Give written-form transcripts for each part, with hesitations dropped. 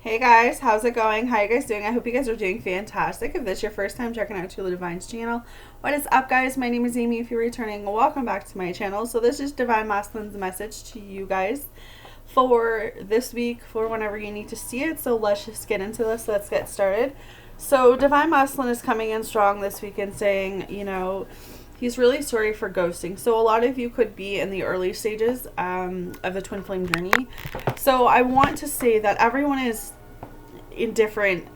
Hey guys, how's it going? How you guys doing? I hope you guys are doing fantastic. If this is your first time checking out Tula Divine's channel, what is up guys? My name is Amy. If you're returning, welcome back to my channel. So this is Divine Masculine's message to you guys for this week, for whenever you need to see it. So let's just get into this. Let's get started. So Divine Masculine is coming in strong this week and saying, he's really sorry for ghosting. So a lot of you could be in the early stages of the twin flame journey. So I want to say that everyone is in different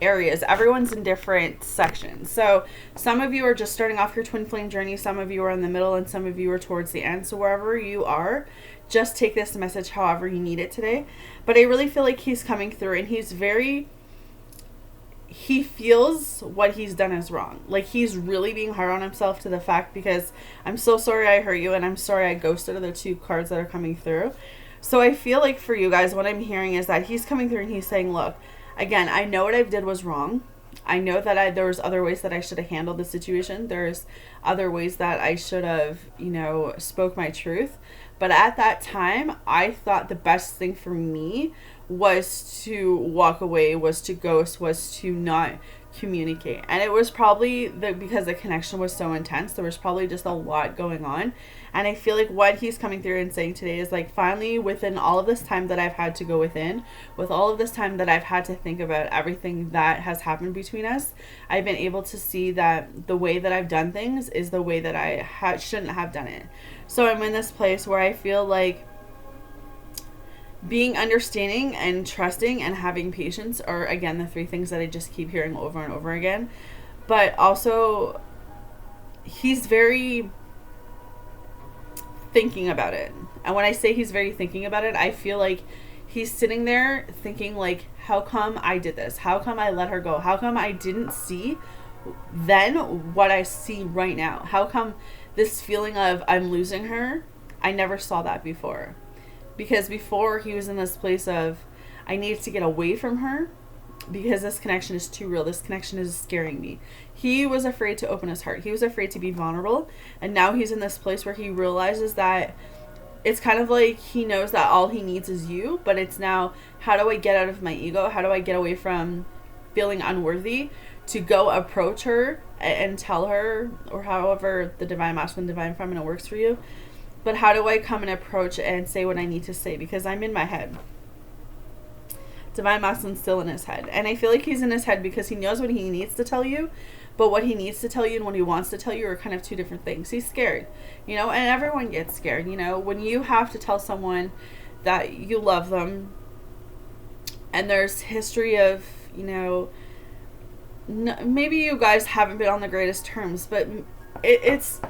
areas. Everyone's in different sections. So some of you are just starting off your twin flame journey. Some of you are in the middle and some of you are towards the end. So wherever you are, just take this message however you need it today. But I really feel like he's coming through and he feels what he's done is wrong. Like he's really being hard on himself to the fact because I'm so sorry I hurt you and I'm sorry I ghosted, are the two cards that are coming through. So I feel like for you guys, what I'm hearing is that he's coming through and he's saying, look, again, I know what I did was wrong. I know that there was other ways that I should have handled the situation. There's other ways that I should have, spoke my truth. But at that time, I thought the best thing for me was to walk away, was to ghost, was to not communicate. And it was probably because the connection was so intense, there was probably just a lot going on. And I feel like what he's coming through and saying today is like, finally, within all of this time that I've had to go within, with all of this time that I've had to think about everything that has happened between us, I've been able to see that the way that I've done things is the way that I shouldn't have done it. So I'm in this place where I feel like being understanding and trusting and having patience are, again, the three things that I just keep hearing over and over again. But also, he's very thinking about it. And when I say he's very thinking about it, I feel like he's sitting there thinking like, how come I did this? How come I let her go? How come I didn't see then what I see right now? How come this feeling of I'm losing her, I never saw that before? Because before he was in this place of I needed to get away from her because this connection is too real. This connection is scaring me. He was afraid to open his heart. He was afraid to be vulnerable. And now he's in this place where he realizes that it's kind of like he knows that all he needs is you, but it's now, how do I get out of my ego? How do I get away from feeling unworthy to go approach her and tell her, or however the divine masculine, divine feminine works for you. But how do I come and approach and say what I need to say? Because I'm in my head. Divine masculine's still in his head. And I feel like he's in his head because he knows what he needs to tell you. But what he needs to tell you and what he wants to tell you are kind of two different things. He's scared. And everyone gets scared. When you have to tell someone that you love them and there's history of, maybe you guys haven't been on the greatest terms, but it's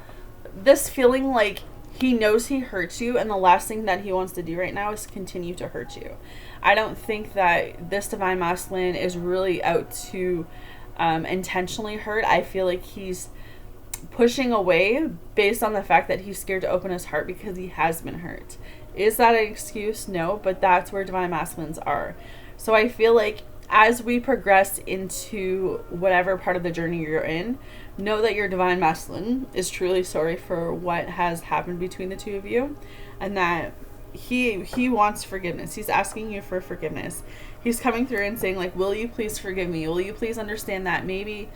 this feeling like he knows he hurts you, and the last thing that he wants to do right now is continue to hurt you. I don't think that this divine masculine is really out to intentionally hurt. I feel like he's pushing away based on the fact that he's scared to open his heart because he has been hurt. Is that an excuse? No, but that's where divine masculines are. So I feel like as we progress into whatever part of the journey you're in, know that your divine masculine is truly sorry for what has happened between the two of you, and that he wants forgiveness. He's asking you for forgiveness. He's coming through and saying like, will you please forgive me? Will you please understand that maybe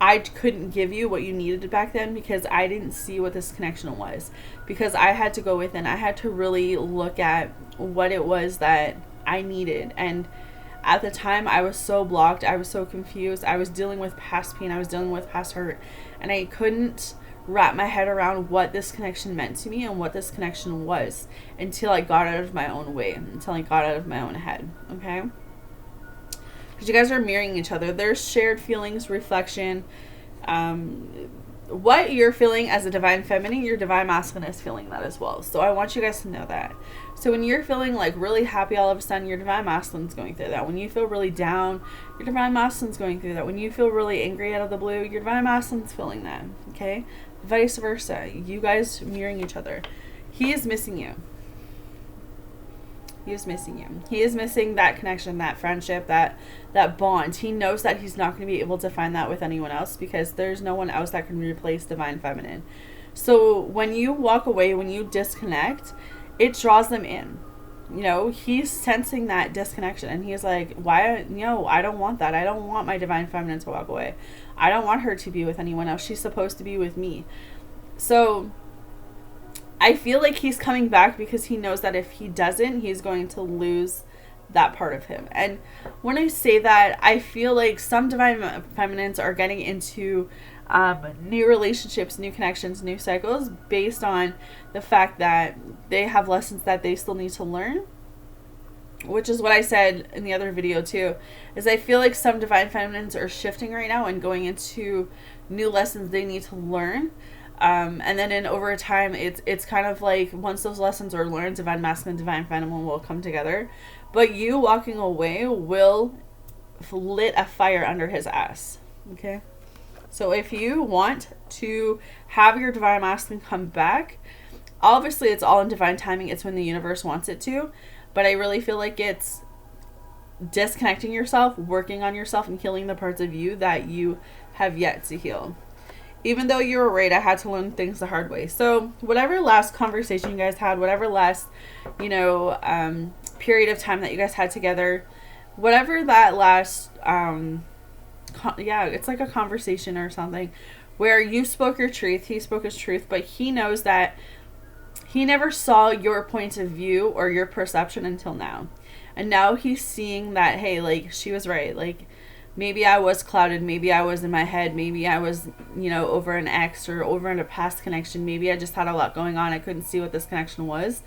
I couldn't give you what you needed back then because I didn't see what this connection was, because I had to go within. I had to really look at what it was that I needed. And at the time, I was so blocked. I was so confused. I was dealing with past pain. I was dealing with past hurt. And I couldn't wrap my head around what this connection meant to me and what this connection was until I got out of my own way, until I got out of my own head. Okay? Because you guys are mirroring each other. There's shared feelings, reflection. What you're feeling as a divine feminine, your divine masculine is feeling that as well. So I want you guys to know that. So when you're feeling like really happy all of a sudden, your divine masculine's going through that. When you feel really down, your divine masculine's going through that. When you feel really angry out of the blue, your divine masculine's feeling that. Okay? Vice versa. You guys mirroring each other. He is missing you. He is missing you. He is missing that connection, that friendship, that bond. He knows that he's not going to be able to find that with anyone else because there's no one else that can replace divine feminine. So when you walk away, when you disconnect, it draws them in. He's sensing that disconnection, and he's like, why, I don't want that. I don't want my divine feminine to walk away. I don't want her to be with anyone else. She's supposed to be with me. So I feel like he's coming back because he knows that if he doesn't, he's going to lose that part of him. And when I say that, I feel like some divine feminines are getting into new relationships, new connections, new cycles based on the fact that they have lessons that they still need to learn, which is what I said in the other video too, is I feel like some divine feminines are shifting right now and going into new lessons they need to learn. And then over time, it's kind of like once those lessons are learned, divine masculine, divine feminine will come together. But you walking away will lit a fire under his ass. Okay? So if you want to have your divine masculine come back, obviously it's all in divine timing. It's when the universe wants it to. But I really feel like it's disconnecting yourself, working on yourself, and healing the parts of you that you have yet to heal. Even though you were right, I had to learn things the hard way. So whatever last conversation you guys had, whatever last, period of time that you guys had together, whatever that last, it's like a conversation or something where you spoke your truth, he spoke his truth, but he knows that he never saw your point of view or your perception until now. And now he's seeing that, hey, like, she was right. Like, maybe I was clouded. Maybe I was in my head. Maybe I was, over an ex or over in a past connection. Maybe I just had a lot going on. I couldn't see what this connection was.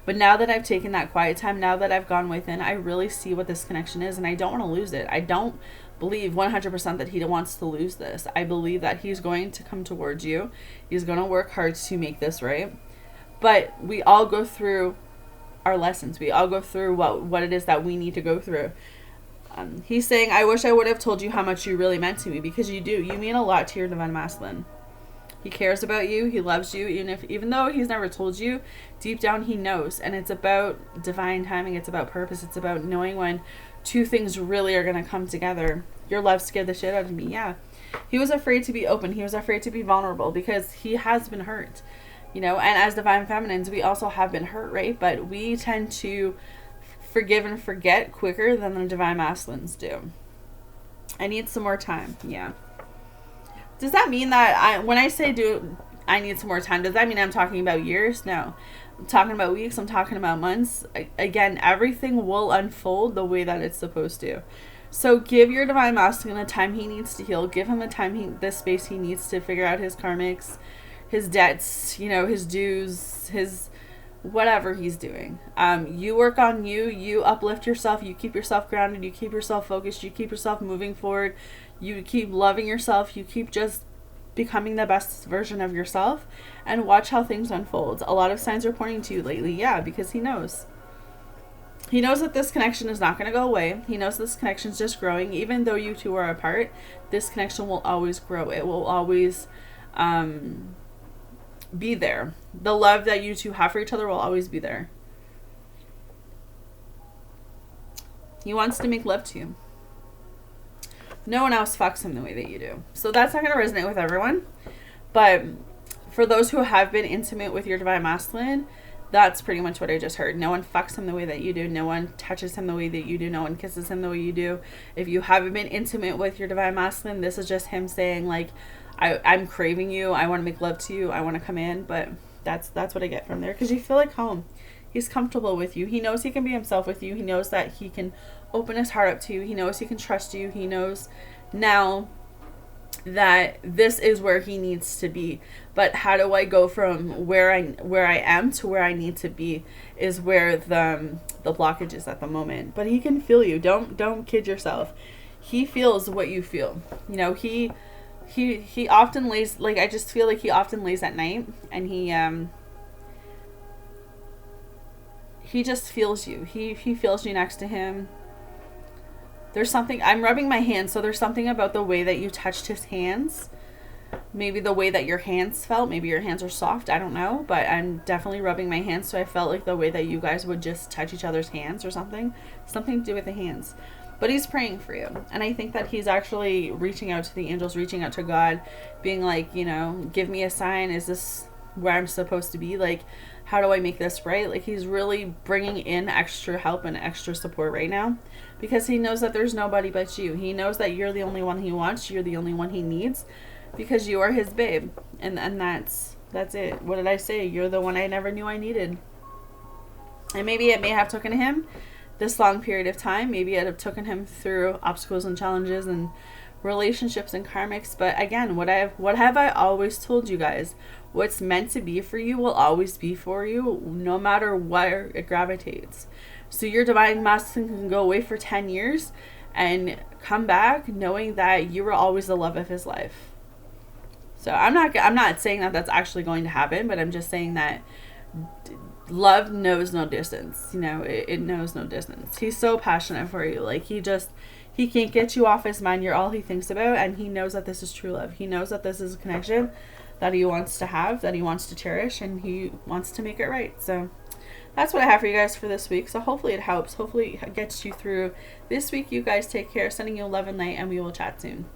But now that I've taken that quiet time, now that I've gone within, I really see what this connection is, and I don't want to lose it. I don't believe 100% that he wants to lose this. I believe that he's going to come towards you. He's going to work hard to make this right. But we all go through our lessons. We all go through what it is that we need to go through. He's saying, I wish I would have told you how much you really meant to me, because you do. You mean a lot to your divine masculine. He cares about you. He loves you. Even though he's never told you, deep down he knows. And it's about divine timing. It's about purpose. It's about knowing when two things really are going to come together. Your love scared the shit out of me. Yeah. He was afraid to be open. He was afraid to be vulnerable because he has been hurt. And as divine feminines, we also have been hurt, right? But we tend to forgive and forget quicker than the divine masculines do. I need some more time. Yeah. Does that mean that when I say I need some more time, does that mean I'm talking about years? No. I'm talking about weeks. I'm talking about months. Again, everything will unfold the way that it's supposed to. So give your divine masculine the time he needs to heal. Give him the space he needs to figure out his karmics, his debts, his dues, his whatever he's doing. You work on you. You uplift yourself. You keep yourself grounded. You keep yourself focused. You keep yourself moving forward. You keep loving yourself. You keep just becoming the best version of yourself, and watch how things unfold. A lot of signs are pointing to you lately. Yeah, because he knows. He knows that this connection is not going to go away. He knows this connection is just growing. Even though you two are apart, this connection will always grow. It will always be there. The love that you two have for each other will always be there. He wants to make love to you. No one else fucks him the way that you do. So that's not going to resonate with everyone. But for those who have been intimate with your divine masculine, that's pretty much what I just heard. No one fucks him the way that you do. No one touches him the way that you do. No one kisses him the way you do. If you haven't been intimate with your divine masculine, this is just him saying, like, I'm craving you. I want to make love to you. I want to come in. But that's what I get from there. Because you feel like home. He's comfortable with you. He knows he can be himself with you. He knows that he can open his heart up to you. He knows he can trust you. He knows now that this is where he needs to be. But how do I go from where I am to where I need to be is where the blockage is at the moment. But he can feel you. Don't kid yourself. He feels what you feel. He often lays, like, I just feel like he often lays at night, and he just feels you. He feels you next to him. There's something, I'm rubbing my hands, so there's something about the way that you touched his hands. Maybe the way that your hands felt. Maybe your hands are soft. I don't know. But I'm definitely rubbing my hands, so I felt like the way that you guys would just touch each other's hands or something. Something to do with the hands. But he's praying for you. And I think that he's actually reaching out to the angels, reaching out to God, being like, give me a sign. Is this where I'm supposed to be? Like, how do I make this right? Like, he's really bringing in extra help and extra support right now because he knows that there's nobody but you. He knows that you're the only one he wants. You're the only one he needs because you are his babe. And that's it. What did I say? You're the one I never knew I needed. And maybe it may have taken him this long period of time. Maybe it have taken him through obstacles and challenges and relationships and karmics. But again, what have I always told you guys? What's meant to be for you will always be for you, no matter where it gravitates. So your divine masculine can go away for 10 years and come back knowing that you were always the love of his life. So I'm not saying that that's actually going to happen, but I'm just saying that love knows no distance. You know, it knows no distance. He's so passionate for you. Like, he can't get you off his mind. You're all he thinks about, and he knows that this is true love. He knows that this is a connection that he wants to have, that he wants to cherish, and he wants to make it right. So that's what I have for you guys for this week. So hopefully it helps. Hopefully it gets you through this week. You guys take care. Sending you love and light, and we will chat soon.